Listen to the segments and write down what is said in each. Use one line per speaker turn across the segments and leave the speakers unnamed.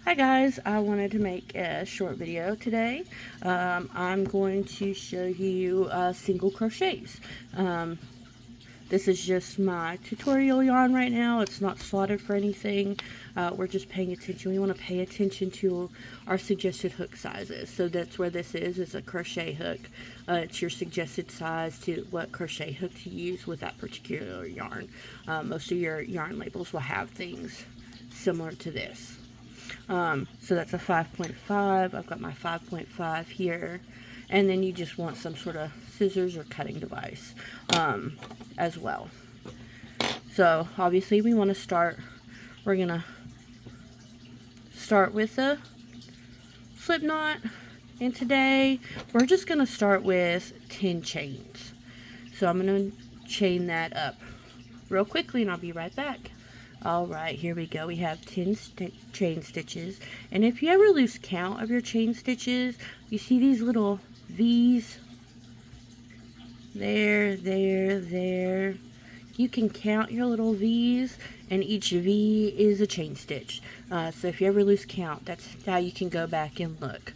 Hi guys, I wanted to make a short video today. I'm going to show you single crochets. This is just my tutorial yarn right now. It's not slotted for anything. We're just paying attention. We want to pay attention to our suggested hook sizes. So that's where this is a crochet hook. It's your suggested size to what crochet hook to use with that particular yarn. Most of your yarn labels will have things similar to this. So that's a 5.5. I've got my 5.5 here, and then you just want some sort of scissors or cutting device as well. So obviously we want to start, we're gonna start with a slip knot, and today we're just gonna start with 10 chains. So I'm gonna chain that up real quickly and I'll be right back. Alright, here we go. We have 10 chain stitches, and if you ever lose count of your chain stitches, you see these little V's there. You can count your little V's, and each V is a chain stitch. So if you ever lose count, that's how you can go back and look.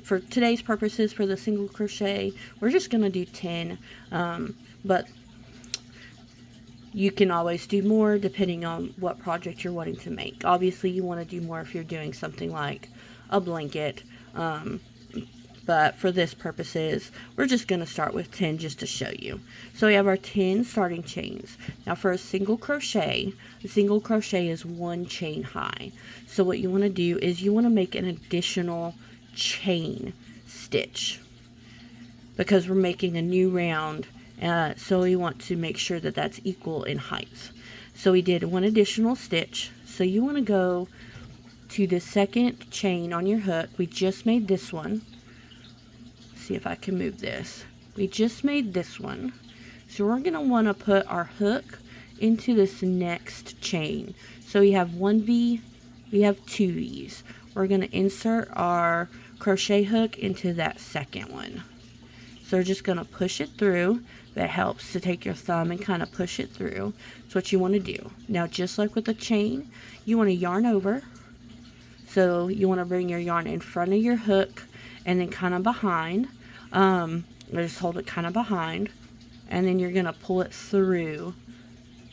For today's purposes, for the single crochet, we're just going to do 10, but you can always do more depending on what project you're wanting to make. Obviously, you want to do more if you're doing something like a blanket. But for this purposes, we're just going to start with 10 just to show you. So we have our 10 starting chains. Now for a single crochet, the single crochet is 1 chain high. So what you want to do is you want to make an additional chain stitch, because we're making a new round. So we want to make sure that that's equal in height. So we did 1 additional stitch. So you want to go to the second chain on your hook. We just made this one. Let's see if I can move this. We just made this one. So we're going to want to put our hook into this next chain. So we have 1 V, we have 2 V's. We're going to insert our crochet hook into that second one. So we're just going to push it through. That helps to take your thumb and kind of push it through. That's what you want to do. Now, just like with the chain, you want to yarn over. So you want to bring your yarn in front of your hook and then kind of behind. Just hold it kind of behind. And then you're going to pull it through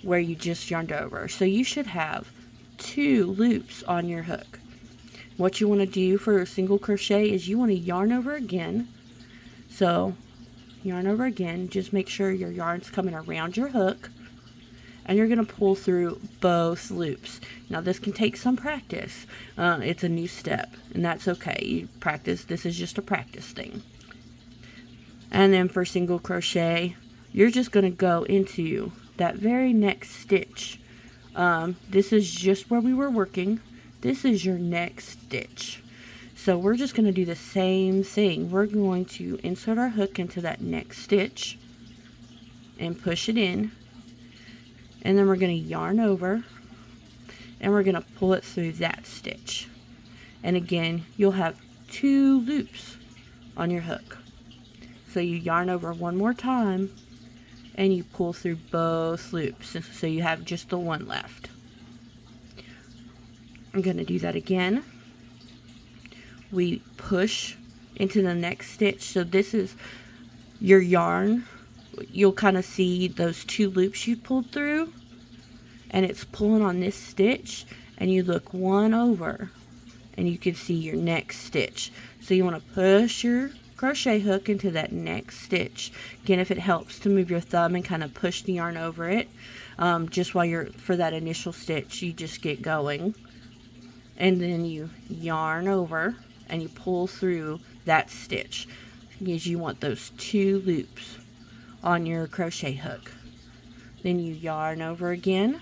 where you just yarned over. So you should have 2 loops on your hook. What you want to do for a single crochet is you want to yarn over again. So yarn over again, just make sure your yarn's coming around your hook, and you're going to pull through both loops. Now this can take some practice. It's a new step, and that's okay. You practice. This is just a practice thing. And then for single crochet, you're just going to go into that very next stitch. This is just where we were working. This is your next stitch. So we're just going to do the same thing. We're going to insert our hook into that next stitch and push it in. And then we're going to yarn over and we're going to pull it through that stitch. And again, you'll have 2 loops on your hook. So you yarn over one more time and you pull through both loops. So you have just the one left. I'm going to do that again. We push into the next stitch. So this is your yarn. You'll kind of see those 2 loops you pulled through, and it's pulling on this stitch, and you look one over and you can see your next stitch. So you want to push your crochet hook into that next stitch. Again, if it helps to move your thumb and kind of push the yarn over it, just while you're for that initial stitch, you just get going, and then you yarn over and you pull through that stitch, because you want those 2 loops on your crochet hook. Then you yarn over again,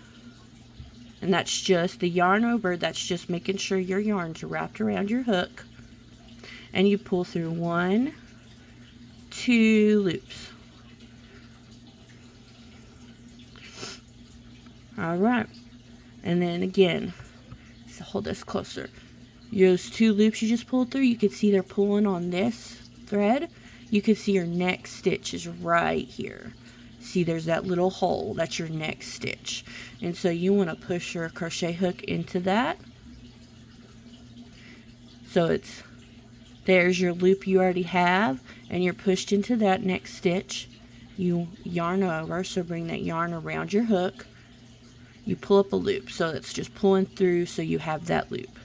and that's just the yarn over. That's just making sure your yarn's wrapped around your hook, and you pull through 1, 2 loops. Alright, and then again, so hold this closer. Those 2 loops you just pulled through, you can see they're pulling on this thread. You can see your next stitch is right here. See, there's that little hole. That's your next stitch. And so you want to push your crochet hook into that So there's your loop you already have, and you're pushed into that next stitch. You yarn over, so bring that yarn around your hook. You pull up a loop, so it's just pulling through, so you have that loop.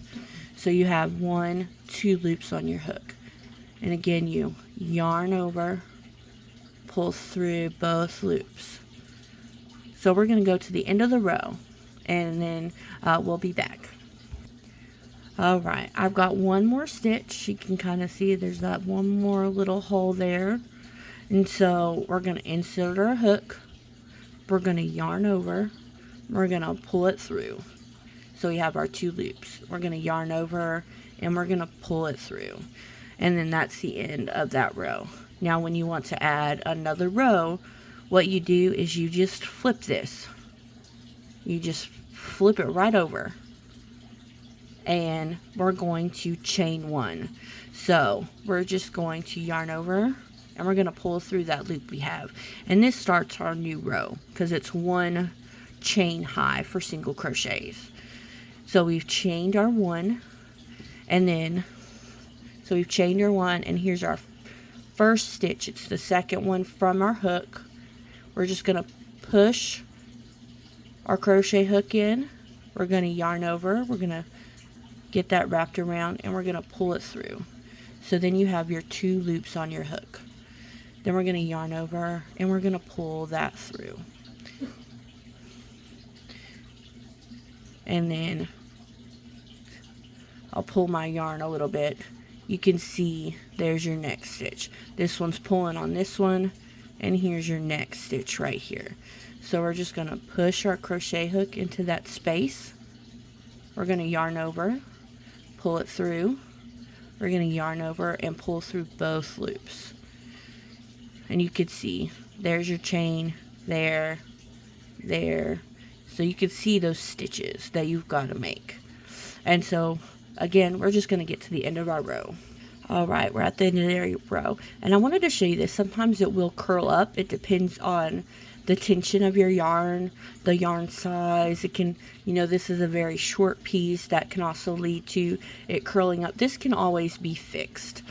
So you have 2 loops on your hook. And again, you yarn over, pull through both loops. So we're going to go to the end of the row, and then we'll be back. Alright, I've got one more stitch. You can kind of see there's that one more little hole there. And so we're going to insert our hook. We're going to yarn over. We're going to pull it through. So we have our 2 loops. We're going to yarn over, and we're going to pull it through. And then that's the end of that row. Now when you want to add another row, what you do is you just flip this. You just flip it right over. And we're going to chain 1. So we're just going to yarn over, and we're going to pull through that loop we have. And this starts our new row because it's 1 chain high for single crochets. So we've chained our 1, and then so we've chained our 1, and here's our first stitch. It's the second one from our hook. We're just going to push our crochet hook in. We're going to yarn over. We're going to get that wrapped around, and we're going to pull it through. So then you have your 2 loops on your hook. Then we're going to yarn over, and we're going to pull that through. And then I'll pull my yarn a little bit. You can see there's your next stitch. This one's pulling on this one, and here's your next stitch right here. So we're just going to push our crochet hook into that space. We're going to yarn over, pull it through. We're going to yarn over and pull through both loops. And you can see there's your chain, there. So you can see those stitches that you've got to make. And so again, we're just going to get to the end of our row. Alright, we're at the end of the row. And I wanted to show you this. Sometimes it will curl up. It depends on the tension of your yarn, the yarn size. It can, this is a very short piece that can also lead to it curling up. This can always be fixed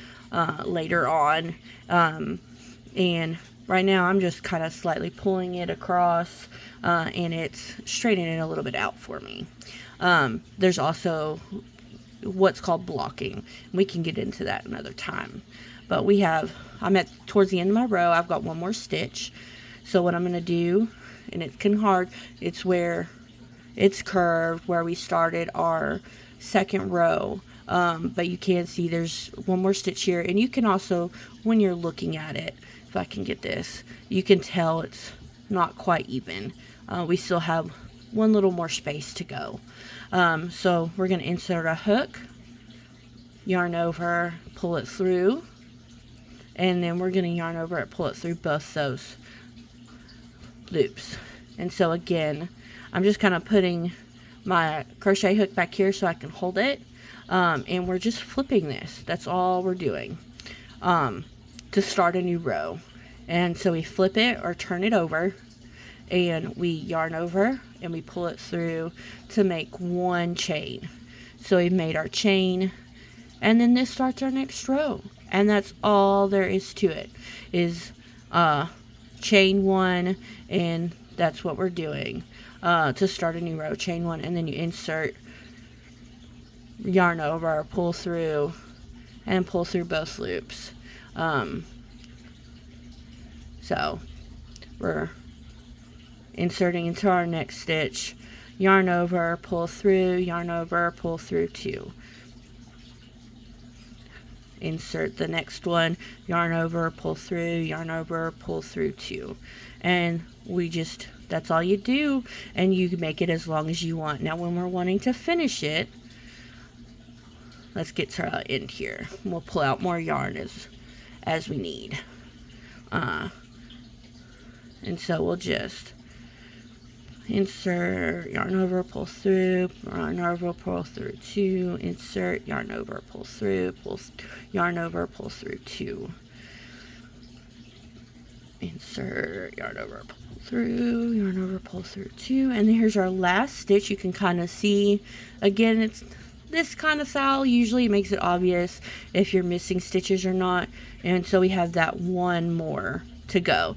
later on. And right now I'm just kind of slightly pulling it across, and it's straightening it a little bit out for me. There's also what's called blocking. We can get into that another time. But I'm at towards the end of my row. I've got one more stitch. So what I'm going to do, and it's where it's curved, where we started our second row. But you can see there's one more stitch here. And you can also, when you're looking at it, if I can get this, you can tell it's not quite even. We still have one little more space to go. So we're going to insert a hook, yarn over, pull it through, and then we're going to yarn over it, pull it through both those loops. And so again, I'm just kind of putting my crochet hook back here so I can hold it, and we're just flipping this. That's all we're doing to start a new row. And so we flip it or turn it over, and we yarn over and we pull it through to make 1 chain. So we've made our chain, and then this starts our next row. And that's all there is to it, is chain 1, and that's what we're doing to start a new row. Chain 1, and then you insert, yarn over, pull through, and pull through both loops. So we're inserting into our next stitch, yarn over, pull through, yarn over, pull through 2. Insert the next one, yarn over, pull through, yarn over, pull through 2. And that's all you do, and you can make it as long as you want. Now when we're wanting to finish it, let's get to our end here. We'll pull out more yarn as we need. And so we'll just insert, yarn over, pull through, yarn over, pull through 2, insert, yarn over, pull through, yarn over, pull through 2, insert, yarn over, pull through, yarn over, pull through 2, and here's our last stitch. You can kind of see, again, this kind of style usually makes it obvious if you're missing stitches or not. And so we have that one more to go.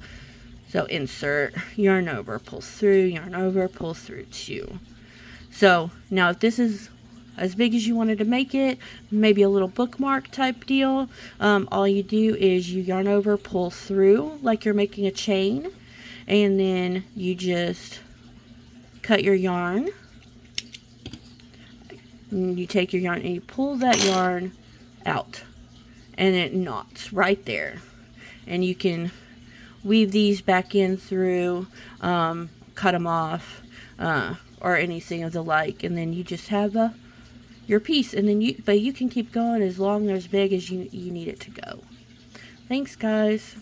So insert, yarn over, pulls through, yarn over, pulls through 2. So now if this is as big as you wanted to make it, maybe a little bookmark type deal, all you do is you yarn over, pull through like you're making a chain, and then you just cut your yarn. And you take your yarn and you pull that yarn out, and it knots right there. And you can weave these back in through, cut them off, or anything of the like, and then you just have your piece. And then you can keep going as long or as big as you need it to go. Thanks, guys.